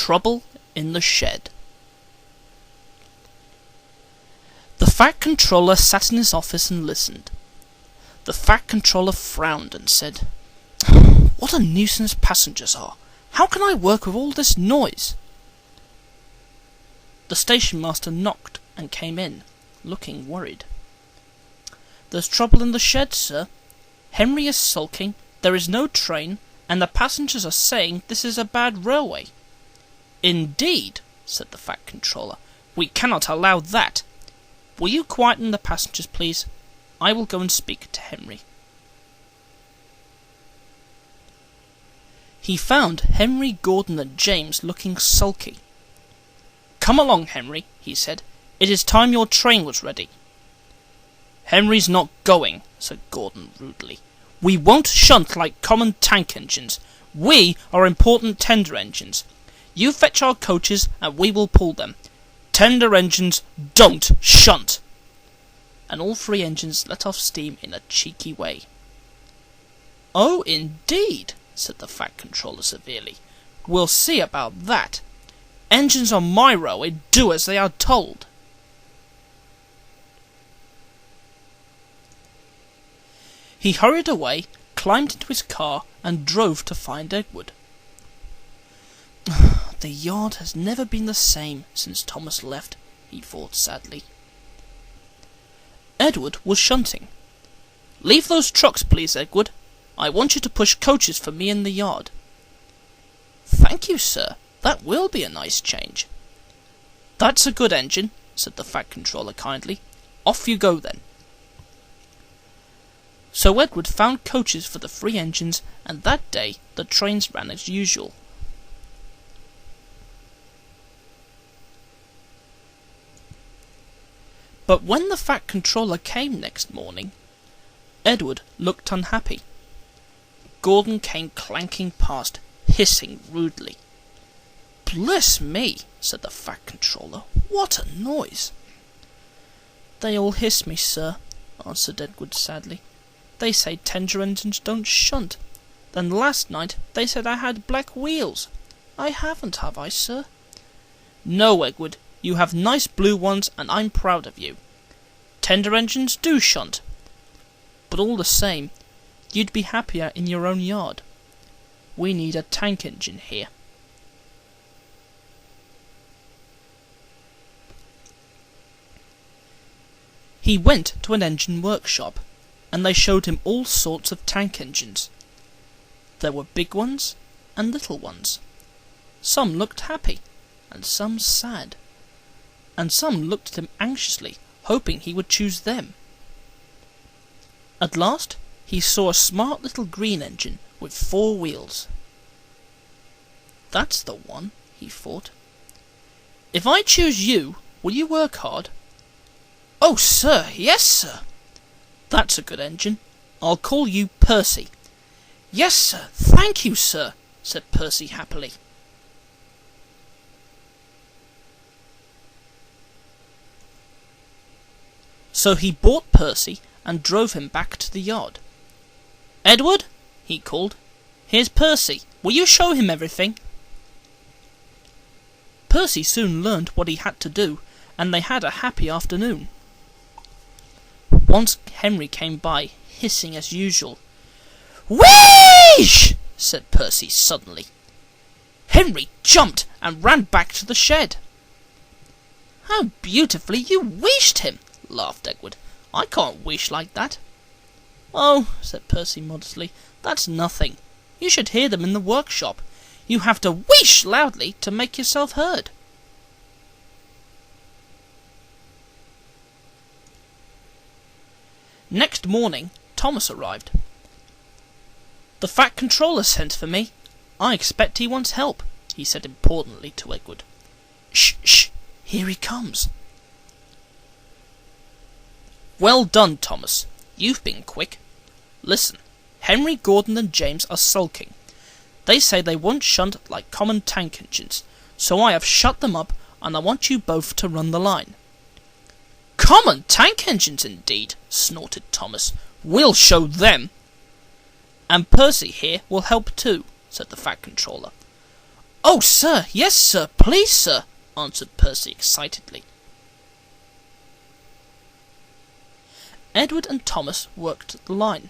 Trouble in the Shed. The Fat Controller sat in his office and listened. The Fat Controller frowned and said, "What a nuisance passengers are! How can I work with all this noise?" The station master knocked and came in, looking worried. "There's trouble in the shed, sir. Henry is sulking, there is no train, and the passengers are saying this is a bad railway." "Indeed," said the Fat Controller. "We cannot allow that. Will you quieten the passengers, please? I will go and speak to Henry." He found Henry, Gordon, and James looking sulky. "Come along, Henry," he said. "It is time your train was ready." "Henry's not going," said Gordon rudely. "We won't shunt like common tank engines. We are important tender engines. You fetch our coaches and we will pull them. Tender engines don't shunt." And all three engines let off steam in a cheeky way. "Oh, indeed," said the Fat Controller severely. "We'll see about that. Engines on my railway do as they are told." He hurried away, climbed into his car, and drove to find Edward. "The yard has never been the same since Thomas left," he thought sadly. Edward was shunting. "Leave those trucks, please, Edward. I want you to push coaches for me in the yard." "Thank you, sir. That will be a nice change." "That's a good engine," said the Fat Controller kindly. "Off you go then." So Edward found coaches for the three engines, and that day the trains ran as usual. But when the Fat Controller came next morning, Edward looked unhappy. Gordon came clanking past, hissing rudely. "Bless me," said the Fat Controller. "What a noise!" "They all hiss me, sir," answered Edward sadly. "They say tender engines don't shunt. Then last night they said I had black wheels. I haven't, have I, sir?" "No, Edward, you have nice blue ones, and I'm proud of you. Tender engines do shunt. But all the same, you'd be happier in your own yard. We need a tank engine here." He went to an engine workshop, and they showed him all sorts of tank engines. There were big ones and little ones. Some looked happy, and some sad, and some looked at him anxiously, hoping he would choose them. At last he saw a smart little green engine with 4 wheels. "That's the one," he thought. "If I choose you, will you work hard?" "Oh, sir, yes, sir." "That's a good engine. I'll call you Percy." "Yes, sir, thank you, sir," said Percy happily. So he bought Percy and drove him back to the yard. "Edward," he called, "here's Percy. Will you show him everything?" Percy soon learned what he had to do, and they had a happy afternoon. Once Henry came by, hissing as usual. "Wheesh!" said Percy suddenly. Henry jumped and ran back to the shed. "How beautifully you wheeshed him!" laughed Edward. "I can't wheesh like that." "Oh," said Percy modestly, "that's nothing. You should hear them in the workshop. You have to wheesh loudly to make yourself heard." Next morning Thomas arrived. "The Fat Controller sent for me. I expect he wants help," he said importantly to Edward. "Shh, shh, here he comes." "Well done, Thomas. You've been quick. Listen, Henry, Gordon, and James are sulking. They say they won't shunt like common tank engines, so I have shut them up, and I want you both to run the line." "Common tank engines, indeed," snorted Thomas. "We'll show them." "And Percy here will help too," said the Fat Controller. "Oh, sir, yes, sir, please, sir," answered Percy excitedly. Edward and Thomas worked the line.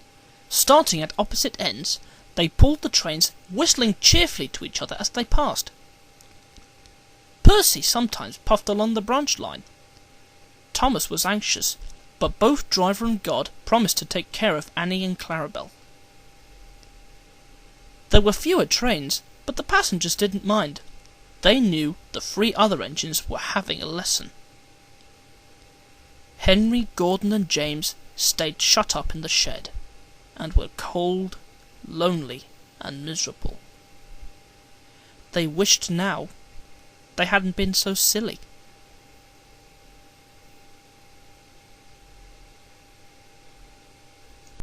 Starting at opposite ends, they pulled the trains, whistling cheerfully to each other as they passed. Percy sometimes puffed along the branch line. Thomas was anxious, but both driver and God promised to take care of Annie and Clarabel. There were fewer trains, but the passengers didn't mind. They knew the 3 other engines were having a lesson. Henry, Gordon, and James stayed shut up in the shed, and were cold, lonely, and miserable. They wished now they hadn't been so silly.